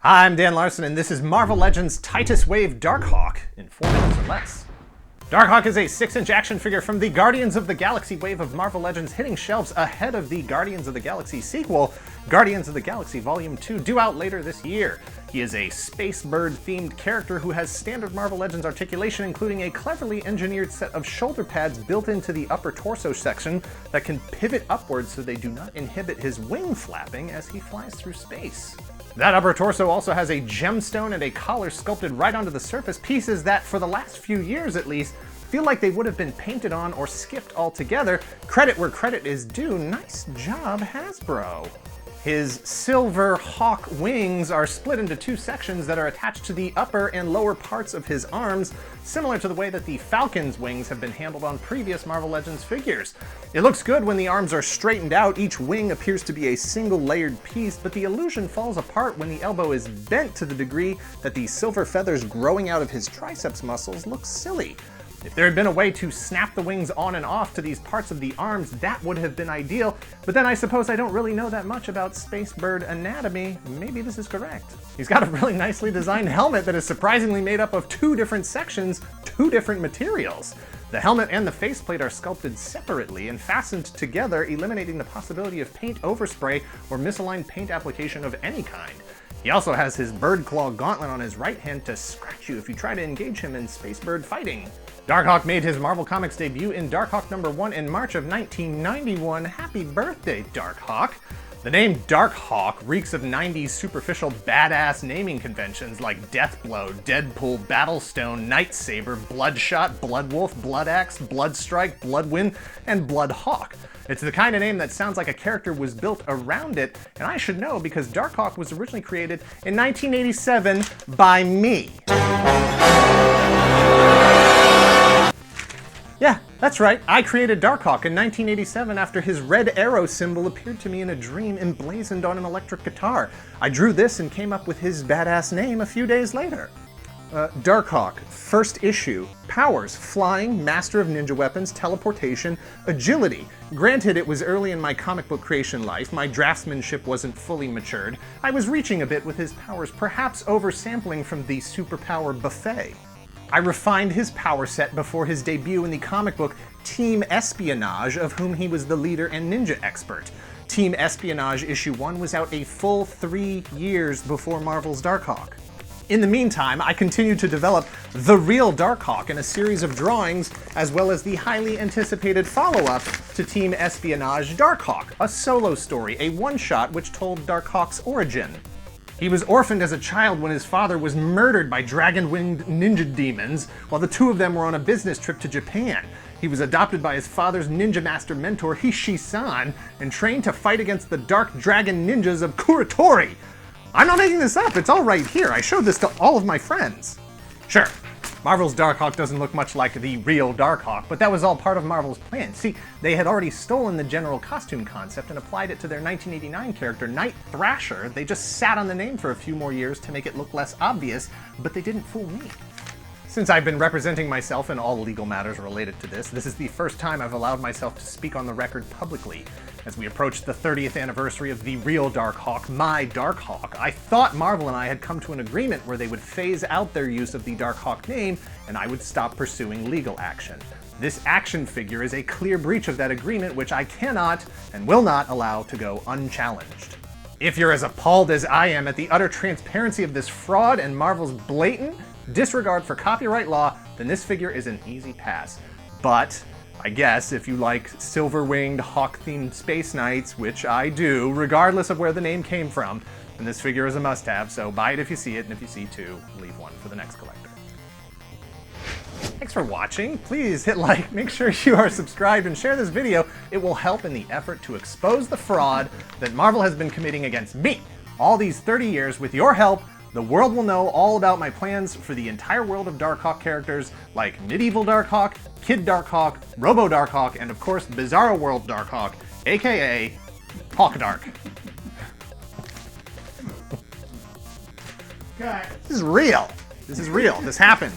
I'm Dan Larson, and this is Marvel Legends Titus Wave Darkhawk in 4 minutes or less. Darkhawk is a 6-inch action figure from the Guardians of the Galaxy wave of Marvel Legends, hitting shelves ahead of the Guardians of the Galaxy sequel, Guardians of the Galaxy Volume 2, due out later this year. He is a space bird-themed character who has standard Marvel Legends articulation, including a cleverly engineered set of shoulder pads built into the upper torso section that can pivot upwards so they do not inhibit his wing flapping as he flies through space. That upper torso also has a gemstone and a collar sculpted right onto the surface, pieces that, for the last few years at least, feel like they would have been painted on or skipped altogether. Credit where credit is due. Nice job, Hasbro. His silver hawk wings are split into 2 sections that are attached to the upper and lower parts of his arms, similar to the way that the Falcon's wings have been handled on previous Marvel Legends figures. It looks good when the arms are straightened out. Each wing appears to be a single layered piece, but the illusion falls apart when the elbow is bent to the degree that the silver feathers growing out of his triceps muscles look silly. If there had been a way to snap the wings on and off to these parts of the arms, that would have been ideal, but then I suppose I don't really know that much about space bird anatomy. Maybe this is correct. He's got a really nicely designed helmet that is surprisingly made up of 2 different sections, 2 different materials. The helmet and the faceplate are sculpted separately and fastened together, eliminating the possibility of paint overspray or misaligned paint application of any kind. He also has his bird claw gauntlet on his right hand to scratch you if you try to engage him in space bird fighting. Darkhawk made his Marvel Comics debut in Darkhawk #1 in March of 1991. Happy birthday, Darkhawk! The name Darkhawk reeks of 90s superficial badass naming conventions like Deathblow, Deadpool, Battlestone, Nightsaber, Bloodshot, Bloodwolf, Bloodaxe, Bloodstrike, Bloodwind, and Bloodhawk. It's the kind of name that sounds like a character was built around it, and I should know because Darkhawk was originally created in 1987 by me. Yeah, that's right, I created Darkhawk in 1987 after his red arrow symbol appeared to me in a dream emblazoned on an electric guitar. I drew this and came up with his badass name a few days later. Darkhawk, first issue. Powers: flying, master of ninja weapons, teleportation, agility. Granted, it was early in my comic book creation life, my draftsmanship wasn't fully matured. I was reaching a bit with his powers, perhaps oversampling from the superpower buffet. I refined his power set before his debut in the comic book Team Espionage, of whom he was the leader and ninja expert. Team Espionage issue 1 was out a full 3 years before Marvel's Darkhawk. In the meantime, I continued to develop the real Darkhawk in a series of drawings, as well as the highly anticipated follow-up to Team Espionage Darkhawk, a solo story, a one-shot which told Darkhawk's origin. He was orphaned as a child when his father was murdered by dragon-winged ninja demons while the 2 of them were on a business trip to Japan. He was adopted by his father's ninja master mentor Hishi-san and trained to fight against the dark dragon ninjas of Kuratori. I'm not making this up, it's all right here. I showed this to all of my friends. Sure, Marvel's Darkhawk doesn't look much like the real Darkhawk, but that was all part of Marvel's plan. See, they had already stolen the general costume concept and applied it to their 1989 character, Night Thrasher. They just sat on the name for a few more years to make it look less obvious, but they didn't fool me. Since I've been representing myself in all legal matters related to this is the first time I've allowed myself to speak on the record publicly. As we approach the 30th anniversary of the real Darkhawk, my Darkhawk, I thought Marvel and I had come to an agreement where they would phase out their use of the Darkhawk name and I would stop pursuing legal action. This action figure is a clear breach of that agreement, which I cannot and will not allow to go unchallenged. If you're as appalled as I am at the utter transparency of this fraud and Marvel's blatant disregard for copyright law, then this figure is an easy pass. But I guess if you like silver-winged, hawk-themed space knights, which I do, regardless of where the name came from, then this figure is a must-have, so buy it if you see it, and if you see 2, leave 1 for the next collector. Thanks for watching. Please hit like, make sure you are subscribed, and share this video. It will help in the effort to expose the fraud that Marvel has been committing against me. All these 30 years, with your help, the world will know all about my plans for the entire world of Darkhawk characters like Medieval Darkhawk, Kid Darkhawk, Robo Darkhawk, and of course Bizarro World Darkhawk, aka Hawkdark. Okay. This is real. This happened.